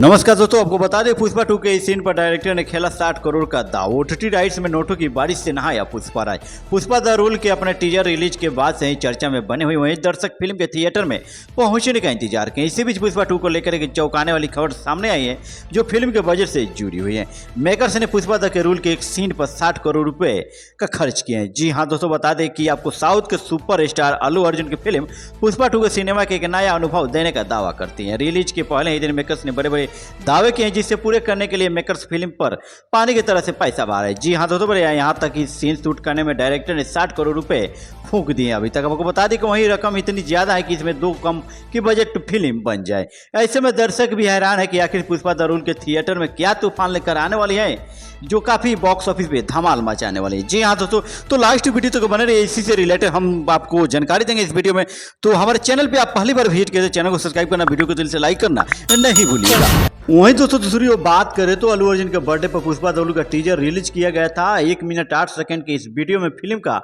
नमस्कार दोस्तों, आपको बता दें पुष्पा 2 के इस सीन पर डायरेक्टर ने खेला 60 करोड़ का दाव। ओटीटी राइट्स में नोटों की बारिश से नहाया पुष्पा राज। पुष्पा द रूल के अपने टीजर रिलीज के बाद से ही चर्चा में बने हुए वहीं दर्शक फिल्म के थिएटर में पहुंचने का इंतजार किए। इसी बीच पुष्पा 2 को लेकर एक चौंकाने वाली खबर सामने आई है जो फिल्म के बजट से जुड़ी हुई है। मेकर्स ने पुष्पा द के रूल के एक सीन पर 60 करोड़ रुपए का खर्च किए हैं। जी हाँ दोस्तों, बता दें कि आपको साउथ के सुपर स्टार अल्लू अर्जुन की फिल्म पुष्पा 2 के सिनेमा के एक नया अनुभव देने का दावा करती है। रिलीज के पहले ही दिन मेकर्स ने बड़े बड़े दावे किए हैं जिससे पूरे करने के लिए मेकर्स फिल्म पर पानी की तरह से पैसा बहा रहे हैं। जी हाँ दोस्तों, बड़े यहाँ तक कि सीन शूट करने में डायरेक्टर ने 60 करोड़ रुपए फूंक दिए। अभी तक आपको बता दें कि वही रकम इतनी ज्यादा है कि इसमें 2 कम की बजट फिल्म बन जाए। ऐसे में दर्शक भी हैरान है कि आखिर पुष्पा द रूल के थिएटर में क्या तूफान लेकर आने वाली है जो काफी बॉक्स ऑफिस पे धमाल मचाने वाली है। जी हाँ दोस्तों, तो लास्ट वीडियो तक बने रहिए, इसी से रिलेटेड हम आपको जानकारी देंगे इस वीडियो में। तो हमारे चैनल पे आप पहली बार विजिट किए तो चैनल को सब्सक्राइब करना, वीडियो को दिल से लाइक करना नहीं भूलिएगा। वहीं दोस्तों दूसरी ओर बात करें तो अल्लू अर्जुन के बर्थडे पर पुष्पा द रूल का टीजर रिलीज किया गया था। 1 मिनट 8 सेकंड के इस वीडियो में फिल्म का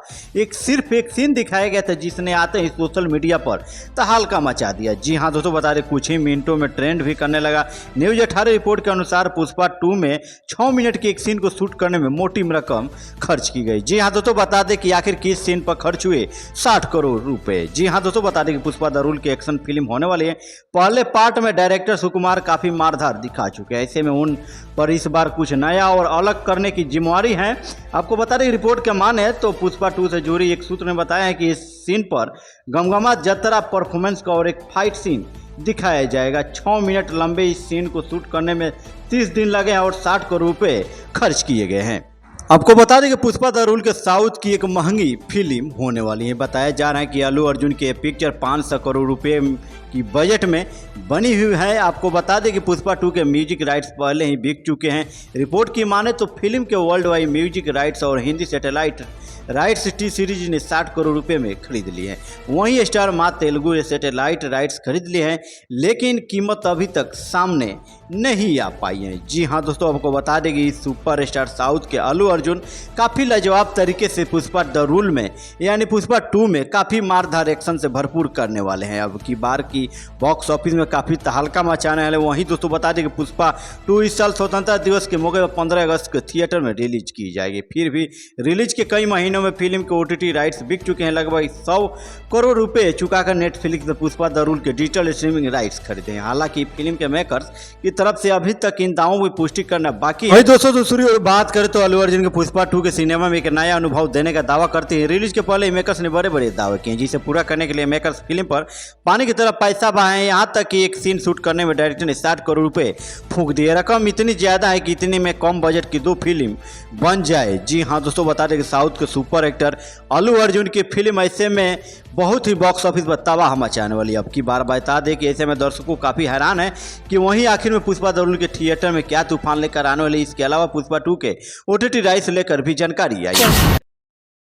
सिर्फ एक सीन दिखाया गया था जिसने आते ही सोशल मीडिया पर तहलका मचा दिया। जी हाँ दोस्तों, बता दें कुछ ही मिनटों में ट्रेंड भी करने लगा। न्यूज 18 रिपोर्ट के अनुसार पुष्पा 2 में 6 मिनट के एक सीन को शूट करने में मोटी रकम खर्च की गई। जी हाँ दोस्तों, बता दें कि आखिर किस सीन पर खर्च हुए 60 करोड़ रुपए। जी हाँ दोस्तों, बता दें कि पुष्पा द रूल की एक्शन फिल्म होने वाली है। पहले पार्ट में डायरेक्टर सुकुमार काफी मारधार दिखा चुके हैं। ऐसे में उन पर इस बार कुछ नया और अलग करने की जिम्मेवारी है। आपको बता दें रिपोर्ट के माने तो पुष्पा 2 से जुड़ी एक सूत्र ने बताया है कि इस सीन पर गमगमा जतरा परफॉर्मेंस का और एक फाइट सीन दिखाया जाएगा। 6 मिनट लंबे इस सीन को शूट करने में 30 दिन लगे हैं और 60 करोड़ रुपए खर्च किए गए हैं। आपको बता दें कि पुष्पा द रूल के साउथ की एक महंगी फिल्म होने वाली है। बताया जा रहा है कि अल्लू अर्जुन की पिक्चर 500 करोड़ रुपए की बजट में बनी हुई है। आपको बता दें कि पुष्पा 2 के म्यूजिक राइट्स पहले ही बिक चुके हैं। रिपोर्ट की माने तो फिल्म के वर्ल्ड वाइड म्यूजिक राइट्स और Hindi satellite rights T series ने 60 करोड़ रुपए में खरीद ली है। वहीं स्टार माँ तेलुगु सैटेलाइट राइट्स खरीद लिए हैं, लेकिन कीमत अभी तक सामने नहीं आ पाई है। जी हाँ दोस्तों, आपको बता दें कि सुपर स्टार साउथ के अल्लू अर्जुन काफ़ी लाजवाब तरीके से पुष्पा द रूल में यानी पुष्पा 2 में काफ़ी मारधार एक्शन से भरपूर करने वाले हैं। अब की बार की बॉक्स ऑफिस में काफ़ी तहलका मचाने वाले। वहीं दोस्तों बता दें कि पुष्पा 2 इस साल स्वतंत्रता दिवस के मौके पर 15 अगस्त को थिएटर में रिलीज की जाएगी। फिर भी रिलीज के कई महीनों में फिल्म के ओटीटी राइट्स बिक चुके हैं। लगभग 100 करोड़ रुपए चुकाकर नेटफ्लिक्स ने पुष्पा द रूल के डिजिटल स्ट्रीमिंग राइट्स खरीदे हैं। हालांकि फिल्म के मेकर्स की तरफ से अभी तक इन दावों की पुष्टि करना बाकी है। दोस्तों दूसरी ओर बात करें तो अल्लू अर्जुन के पुष्पा 2 के सिनेमा में एक नया अनुभव देने का दावा करते हैं। रिलीज के पहले मेकर्स ने बड़े बड़े दावे किए जिसे पूरा करने के लिए मेकर्स फिल्म पर पानी की तरह पैसा बहाए। यहाँ तक कि एक सीन शूट करने में डायरेक्टर ने 60 करोड़ रुपए फूंक दिए। रकम इतनी ज्यादा है कि इतने में कम बजट की 2 फिल्म बन जाए। जी हाँ दोस्तों, बता दें कि साउथ के सुपर एक्टर अल्लू अर्जुन की फिल्म ऐसे में बहुत ही बॉक्स ऑफिस पर तबाह मचाने वाली। अब की बार बता दें कि ऐसे में दर्शकों काफी हैरान है कि वहीं आखिर में पुष्पा द रूल के थिएटर में क्या तूफान लेकर आने वाली। इसके अलावा पुष्पा 2 के ओटीटी राइट्स लेकर भी जानकारी आई है।